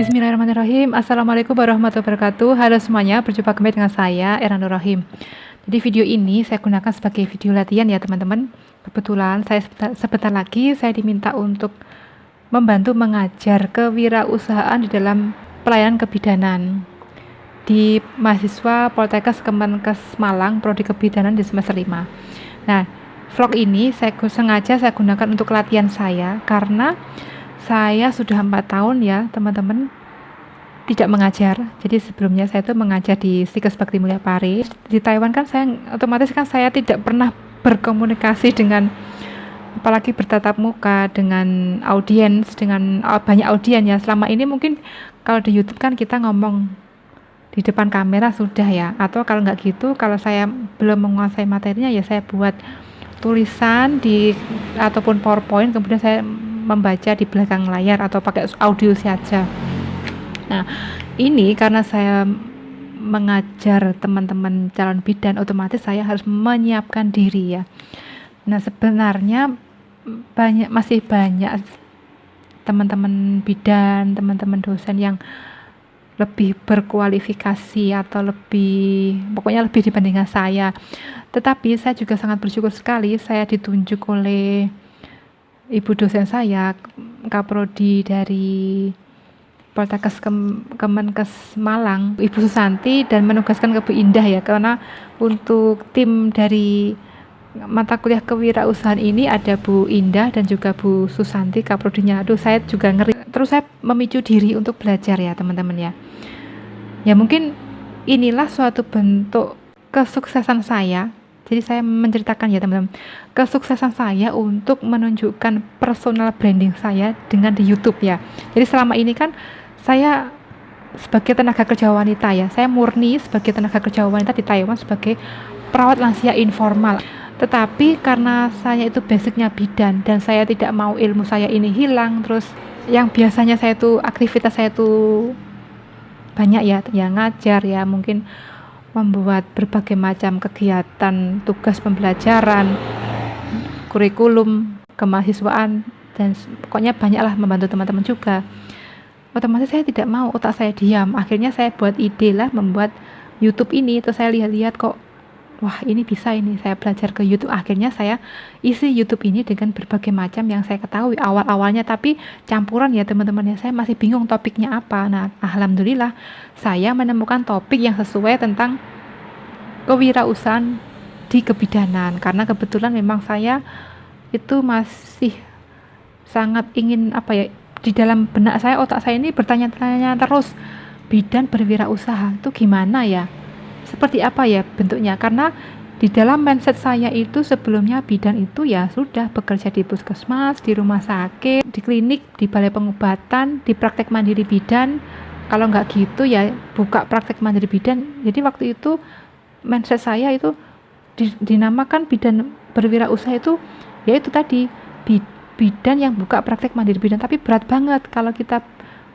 Bismillahirrahmanirrahim. Assalamualaikum warahmatullahi wabarakatuh. Halo semuanya, berjumpa kembali dengan saya, Era Nur Rahim. Jadi video ini saya gunakan sebagai video latihan ya teman-teman. Kebetulan saya sebentar lagi saya diminta untuk membantu mengajar kewirausahaan di dalam pelayanan kebidanan di mahasiswa Poltekkes Kemenkes Malang, Prodi Kebidanan di semester 5. Nah, vlog ini sengaja saya gunakan untuk latihan saya karena saya sudah 4 tahun ya teman-teman tidak mengajar. Jadi sebelumnya saya itu mengajar di Stikes Bakti Mulia Pare. Di Taiwan kan otomatis saya tidak pernah berkomunikasi dengan, apalagi bertatap muka dengan audiens, dengan banyak audien ya. Selama ini mungkin kalau di YouTube kan kita ngomong di depan kamera sudah ya, atau kalau nggak gitu, kalau saya belum menguasai materinya ya saya buat tulisan ataupun PowerPoint, kemudian saya membaca di belakang layar atau pakai audio saja. Nah, ini karena saya mengajar teman-teman calon bidan, otomatis saya harus menyiapkan diri ya. Nah, sebenarnya masih banyak teman-teman bidan, teman-teman dosen yang lebih berkualifikasi atau pokoknya lebih dibandingkan saya. Tetapi saya juga sangat bersyukur sekali saya ditunjuk oleh ibu dosen saya, Kaprodi dari Poltekkes Kemenkes Malang, Ibu Susanti, dan menugaskan ke Bu Indah ya, karena untuk tim dari mata kuliah kewirausahaan ini ada Bu Indah dan juga Bu Susanti Kaprodinya. Aduh, saya juga ngeri. Terus saya memicu diri untuk belajar ya teman-teman ya. Ya mungkin inilah suatu bentuk kesuksesan saya. Jadi saya menceritakan ya teman-teman, kesuksesan saya untuk menunjukkan personal branding saya dengan di YouTube ya. Jadi selama ini kan saya sebagai tenaga kerja wanita ya, saya murni sebagai tenaga kerja wanita di Taiwan sebagai perawat lansia informal. Tetapi karena saya itu basicnya bidan dan saya tidak mau ilmu saya ini hilang, terus yang biasanya aktivitas saya itu banyak ya ngajar ya, mungkin membuat berbagai macam kegiatan, tugas pembelajaran, kurikulum, kemahasiswaan, dan pokoknya banyaklah membantu teman-teman juga. Otomatis saya tidak mau otak saya diam. Akhirnya saya buat ide lah membuat YouTube ini. Terus saya lihat-lihat kok, wah ini bisa ini, saya belajar ke YouTube. Akhirnya saya isi YouTube ini dengan berbagai macam yang saya ketahui awal-awalnya, tapi campuran ya teman-teman ya, saya masih bingung topiknya apa. Nah, alhamdulillah saya menemukan topik yang sesuai tentang kewirausahaan di kebidanan, karena kebetulan memang saya itu masih sangat ingin di dalam benak saya, otak saya ini bertanya-tanya terus, bidan berwirausaha itu gimana ya, seperti apa ya bentuknya, karena di dalam mindset saya itu sebelumnya bidan itu ya sudah bekerja di puskesmas, di rumah sakit, di klinik, di balai pengobatan, di praktek mandiri bidan, kalau nggak gitu ya buka praktek mandiri bidan. Jadi waktu itu mindset saya itu dinamakan bidan berwirausaha itu yaitu tadi bidan yang buka praktek mandiri bidan. Tapi berat banget kalau kita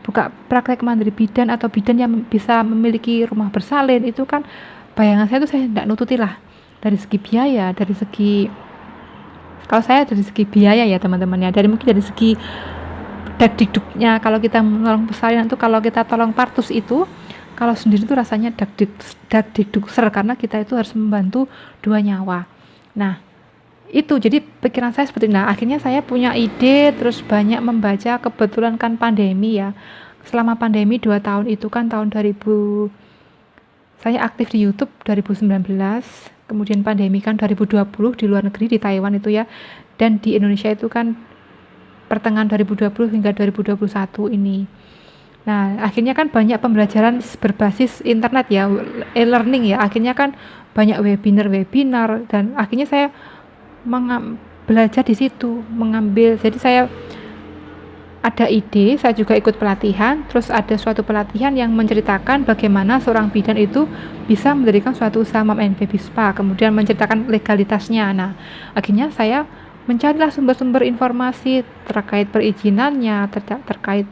buka praktek mandiri bidan atau bidan yang bisa memiliki rumah bersalin, itu kan bayangan saya itu saya tidak nututi lah dari segi biaya, kalau saya dari segi biaya ya teman-teman ya, mungkin dari segi dagdikduknya, kalau kita menolong persalinan itu, kalau kita tolong partus itu, kalau sendiri itu rasanya dagdikduk ser, karena kita itu harus membantu 2 nyawa. Nah itu jadi pikiran saya seperti itu. Nah akhirnya saya punya ide, terus banyak membaca. Kebetulan kan pandemi ya, selama pandemi 2 tahun itu kan tahun 2000 saya aktif di YouTube 2019, kemudian pandemi kan 2020 di luar negeri di Taiwan itu ya, dan di Indonesia itu kan pertengahan 2020 hingga 2021 ini. Nah akhirnya kan banyak pembelajaran berbasis internet ya, e-learning ya, akhirnya kan banyak webinar, dan akhirnya saya belajar di situ, jadi saya ada ide, saya juga ikut pelatihan, terus ada suatu pelatihan yang menceritakan bagaimana seorang bidan itu bisa mendirikan suatu usaha mom and baby spa, kemudian menceritakan legalitasnya. Nah akhirnya saya mencarilah sumber-sumber informasi terkait perizinannya, terkait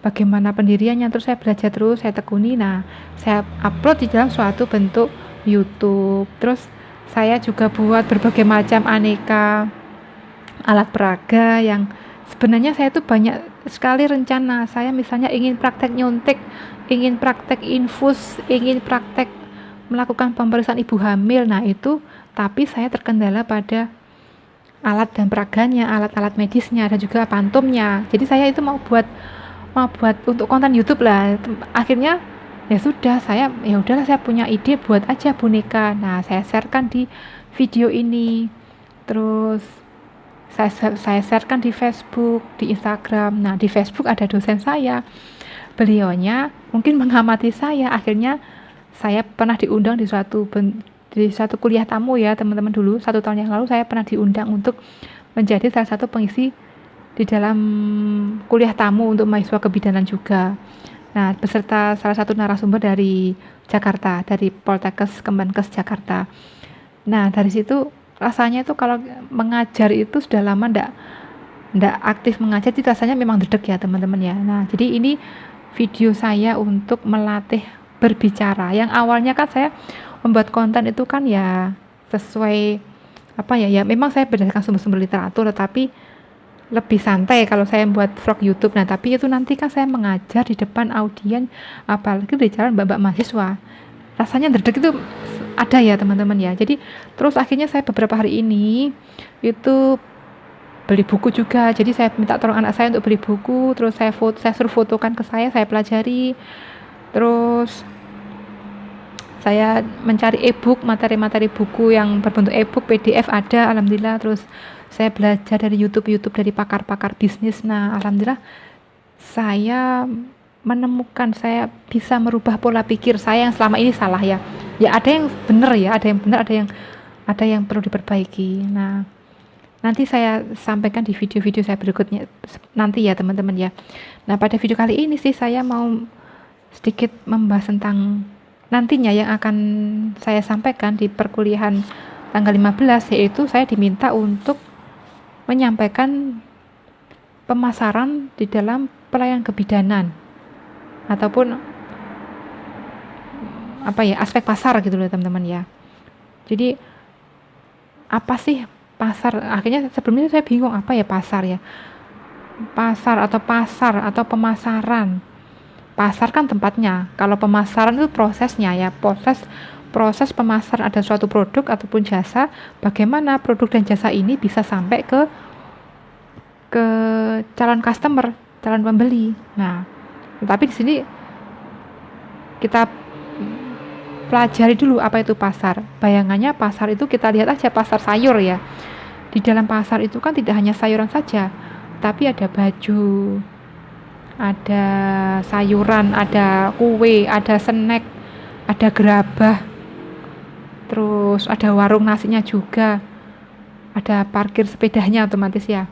bagaimana pendiriannya, terus saya belajar, terus saya tekuni. Nah saya upload di dalam suatu bentuk YouTube. Terus saya juga buat berbagai macam aneka alat peraga yang Sebenarnya saya tuh banyak sekali rencana. Saya misalnya ingin praktek nyuntik, ingin praktek infus, ingin praktek melakukan pemeriksaan ibu hamil. Nah itu, tapi saya terkendala pada alat dan peraganya, alat-alat medisnya, dan juga pantumnya. Jadi saya itu mau buat untuk konten YouTube lah. Akhirnya ya sudah, ya udahlah, saya punya ide buat aja boneka. Nah saya sharekan di video ini, terus saya sharekan di Facebook, di Instagram. Nah di Facebook ada dosen saya, beliaunya mungkin mengamati saya. Akhirnya saya pernah diundang di suatu kuliah tamu ya teman-teman. Dulu 1 tahun yang lalu saya pernah diundang untuk menjadi salah satu pengisi di dalam kuliah tamu untuk mahasiswa kebidanan juga. Nah beserta salah satu narasumber dari Jakarta, dari Poltekkes Kemenkes Jakarta. Nah dari situ rasanya itu kalau mengajar itu sudah lama ndak aktif mengajar, jadi rasanya memang dedek ya teman-teman ya. Nah jadi ini video saya untuk melatih berbicara. Yang awalnya kan saya membuat konten itu kan ya sesuai apa ya memang saya berdasarkan sumber-sumber literatur, tetapi lebih santai kalau saya membuat vlog YouTube. Nah tapi itu nanti kan saya mengajar di depan audien, apalagi di jalan mbak-mbak mahasiswa, rasanya dedek itu ada ya teman-teman ya. Jadi terus akhirnya saya beberapa hari ini itu beli buku juga. Jadi saya minta tolong anak saya untuk beli buku, terus saya suruh fotokan ke saya pelajari. Terus saya mencari e-book, materi-materi buku yang berbentuk e-book, PDF ada, alhamdulillah. Terus saya belajar dari YouTube dari pakar-pakar bisnis. Nah, alhamdulillah saya menemukan, saya bisa merubah pola pikir saya yang selama ini salah ya. Ya ada yang benar ya, ada yang perlu diperbaiki. Nah, nanti saya sampaikan di video-video saya berikutnya nanti ya teman-teman ya. Nah, pada video kali ini sih saya mau sedikit membahas tentang nantinya yang akan saya sampaikan di perkuliahan tanggal 15, yaitu saya diminta untuk menyampaikan pemasaran di dalam pelayanan kebidanan ataupun aspek pasar gitu loh teman-teman ya. Jadi apa sih pasar? Akhirnya sebelumnya saya bingung apa ya pasar ya. Pasar atau pemasaran. Pasar kan tempatnya, kalau pemasaran itu prosesnya ya, proses pemasaran ada suatu produk ataupun jasa, bagaimana produk dan jasa ini bisa sampai ke calon customer, calon pembeli. Nah, tapi di sini kita pelajari dulu apa itu pasar. Bayangannya pasar itu kita lihat aja pasar sayur ya. Di dalam pasar itu kan tidak hanya sayuran saja, tapi ada baju, ada sayuran, ada kue, ada snack, ada gerabah, terus ada warung nasinya juga, ada parkir sepedanya otomatis ya.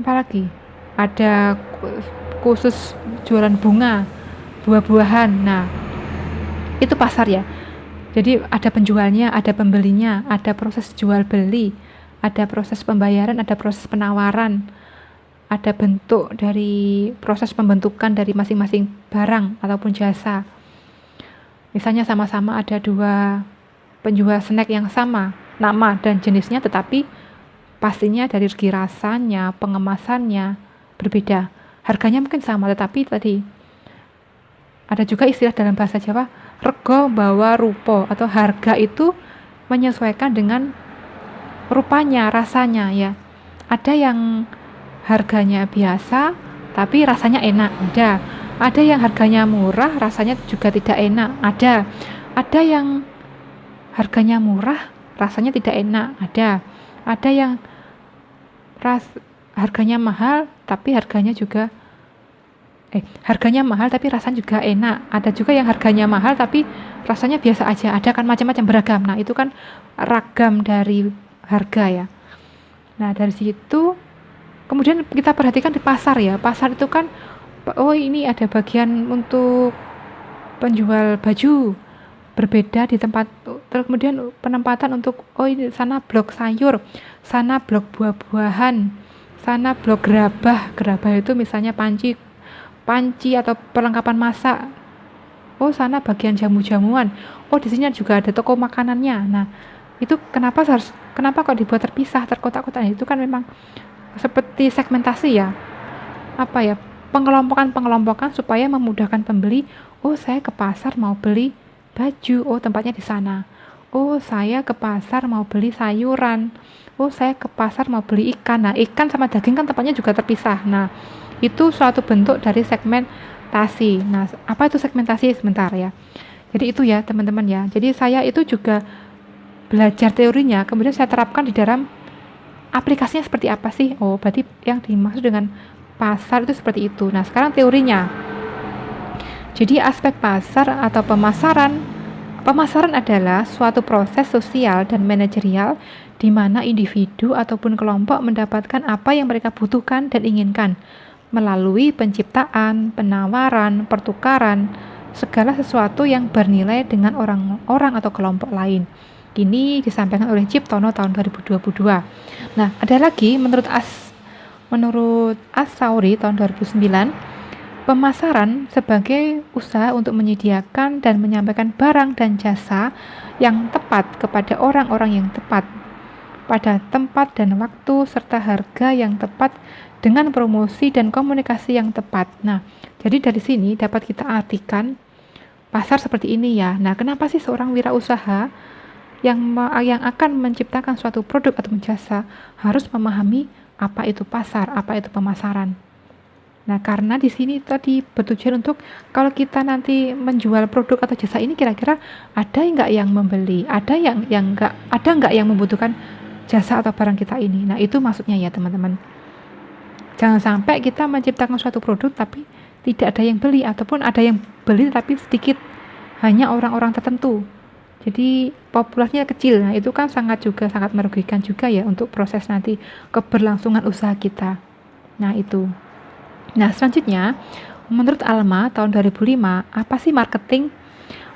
Apalagi ada khusus jualan bunga, buah-buahan. Nah itu pasar ya. Jadi ada penjualnya, ada pembelinya, ada proses jual beli, ada proses pembayaran, ada proses penawaran, ada bentuk dari proses pembentukan dari masing-masing barang ataupun jasa. Misalnya sama-sama ada 2 penjual snack yang sama, nama dan jenisnya, tetapi pastinya dari segi rasanya, pengemasannya berbeda. Harganya mungkin sama, tetapi tadi ada juga istilah dalam bahasa Jawa, rego bawa rupo, atau harga itu menyesuaikan dengan rupanya, rasanya ya. Ada yang harganya biasa tapi rasanya enak, ada yang harganya murah rasanya juga tidak enak, ada yang harganya murah rasanya tidak enak, ada yang harganya mahal tapi rasanya juga enak, ada juga yang harganya mahal tapi rasanya biasa aja, ada kan macam-macam, beragam. Nah itu kan ragam dari harga ya. Nah dari situ kemudian kita perhatikan di pasar ya. Pasar itu kan, oh ini ada bagian untuk penjual baju, berbeda di tempat, terus kemudian penempatan untuk, oh ini sana blok sayur, sana blok buah-buahan, sana blok gerabah itu misalnya panci atau perlengkapan masak. Oh sana bagian jamu-jamuan. Oh di sini juga ada toko makanannya. Nah itu kenapa kok dibuat terpisah, terkotak-kotak? Itu kan memang seperti segmentasi ya, apa ya, pengelompokan supaya memudahkan pembeli. Oh, saya ke pasar mau beli baju, oh tempatnya di sana. Oh, saya ke pasar mau beli sayuran. Oh, saya ke pasar mau beli ikan. Nah, ikan sama daging kan tempatnya juga terpisah. Nah, itu suatu bentuk dari segmentasi. Nah, apa itu segmentasi? Sebentar ya. Jadi itu ya teman-teman ya. Jadi saya itu juga belajar teorinya, kemudian saya terapkan di dalam aplikasinya seperti apa sih. Oh, berarti yang dimaksud dengan pasar itu seperti itu. Nah, sekarang teorinya. Jadi aspek pasar atau pemasaran adalah suatu proses sosial dan manajerial di mana individu ataupun kelompok mendapatkan apa yang mereka butuhkan dan inginkan melalui penciptaan, penawaran, pertukaran, segala sesuatu yang bernilai dengan orang-orang atau kelompok lain. Ini disampaikan oleh Ciptono tahun 2022. Nah, ada lagi menurut As-Sauri tahun 2009, pemasaran sebagai usaha untuk menyediakan dan menyampaikan barang dan jasa yang tepat kepada orang-orang yang tepat pada tempat dan waktu serta harga yang tepat dengan promosi dan komunikasi yang tepat. Nah, jadi dari sini dapat kita artikan pasar seperti ini ya. Nah, kenapa sih seorang wirausaha yang akan menciptakan suatu produk atau jasa harus memahami apa itu pasar, apa itu pemasaran. Nah, karena di sini tadi bertujuan untuk kalau kita nanti menjual produk atau jasa ini kira-kira ada nggak yang membeli, ada yang nggak yang membutuhkan jasa atau barang kita ini. Nah, itu maksudnya ya teman-teman. Jangan sampai kita menciptakan suatu produk tapi tidak ada yang beli, ataupun ada yang beli tapi sedikit, hanya orang-orang tertentu. Jadi populasinya kecil. Nah, itu kan sangat merugikan juga ya untuk proses nanti keberlangsungan usaha kita. Nah, itu. Nah, selanjutnya menurut Alma tahun 2005, apa sih marketing?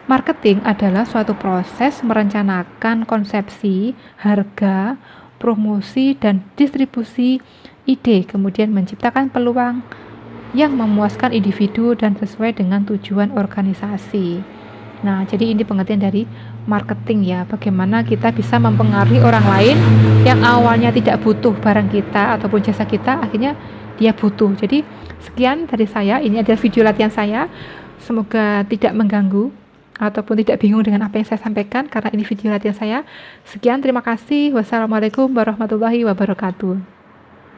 Marketing adalah suatu proses merencanakan konsepsi, harga, promosi, dan distribusi ide, kemudian menciptakan peluang yang memuaskan individu dan sesuai dengan tujuan organisasi. Nah, jadi ini pengertian dari marketing ya, bagaimana kita bisa mempengaruhi orang lain yang awalnya tidak butuh barang kita ataupun jasa kita, akhirnya dia butuh. Jadi sekian dari saya, ini adalah video latihan saya, semoga tidak mengganggu ataupun tidak bingung dengan apa yang saya sampaikan karena ini video latihan saya. Sekian, terima kasih. Wassalamualaikum warahmatullahi wabarakatuh.